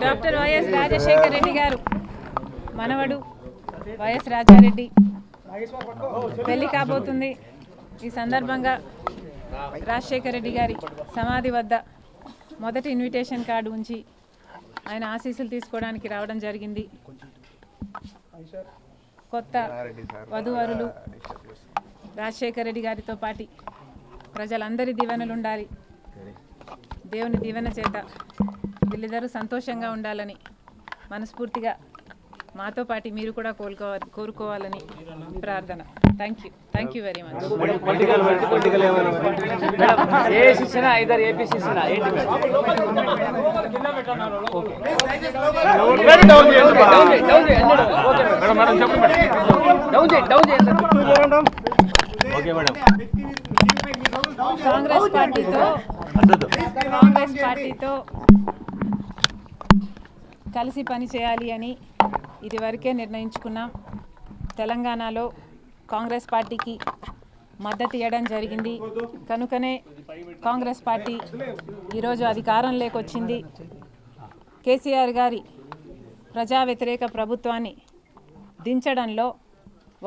Doctor YS Rajasekhar Reddy గారు మనవడు YS Rajareddy పెళ్లి కాబోతుంది. ఈ సందర్భంగా రాజశేఖర్ రెడ్డి గారి సమాధి వద్ద మొదటి ఇన్విటేషన్ కార్డు ఉంచి ఆయన ఆశీస్సులు తీసుకోవడానికి రావడం జరిగింది. కొత్త వధూవరులు రాజశేఖర్ రెడ్డి గారితో పాటు ప్రజలందరి దీవెనలు ఉండాలి, దేవుని దీవెన చేత వీళ్ళిద్దరూ సంతోషంగా ఉండాలని మనస్ఫూర్తిగా మాతో పాటు మీరు కూడా కోరుకోవాలని ప్రార్థన. Thank you very much. Congress పార్టీతో కలిసి పని చేయాలి అని ఇదివరకే నిర్ణయించుకున్నాం. తెలంగాణలో కాంగ్రెస్ పార్టీకి మద్దతు ఇవ్వడం జరిగింది. కనుకనే కాంగ్రెస్ పార్టీ ఈరోజు అధికారంలోకి వచ్చింది. కేసీఆర్ గారి ప్రజా వ్యతిరేక ప్రభుత్వాన్ని దించడంలో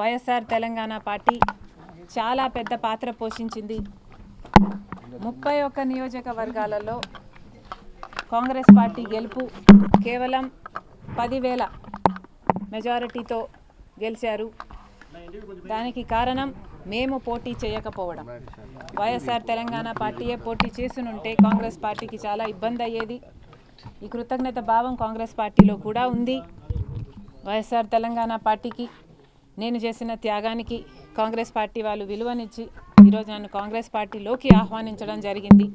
వైఎస్ఆర్ తెలంగాణ పార్టీ చాలా పెద్ద పాత్ర పోషించింది. 31 నియోజకవర్గాలలో కాంగ్రెస్ పార్టీ గెలుపు కేవలం 10,000 మెజారిటీతో గెలిచారు. దానికి కారణం మేము పోటీ చేయకపోవడం. వైఎస్ఆర్ తెలంగాణ పార్టీయే పోటీ చేసునుంటే కాంగ్రెస్ పార్టీకి చాలా ఇబ్బంది అయ్యేది. ఈ కృతజ్ఞత భావం కాంగ్రెస్ పార్టీలో కూడా ఉంది. వైఎస్ఆర్ తెలంగాణ పార్టీకి నేను చేసిన త్యాగానికి కాంగ్రెస్ పార్టీ వాళ్ళు విలువనిచ్చి ఈరోజు నన్ను కాంగ్రెస్ పార్టీలోకి ఆహ్వానించడం జరిగింది.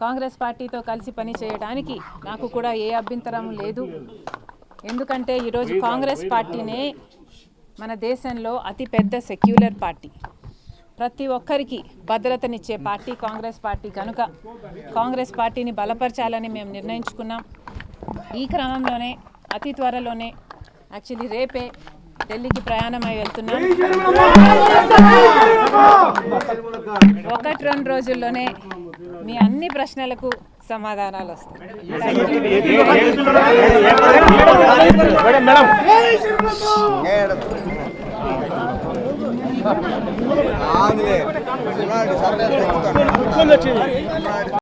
కాంగ్రెస్ పార్టీతో కలిసి పని చేయడానికి నాకు కూడా ఏ అభ్యంతరం లేదు. ఎందుకంటే ఈరోజు కాంగ్రెస్ పార్టీనే మన దేశంలో అతిపెద్ద సెక్యులర్ పార్టీ, ప్రతి ఒక్కరికి భద్రతనిచ్చే పార్టీ కాంగ్రెస్ పార్టీ. కనుక కాంగ్రెస్ పార్టీని బలపరచాలని మేము నిర్ణయించుకున్నాం. ఈ క్రమంలోనే అతి త్వరలోనే యాక్చువల్లీ రేపే ఢిల్లీకి ప్రయాణమై వెళ్తున్నాం. 1-2 రోజుల్లోనే మీ అన్ని ప్రశ్నలకు సమాధానాలు వస్తాయి.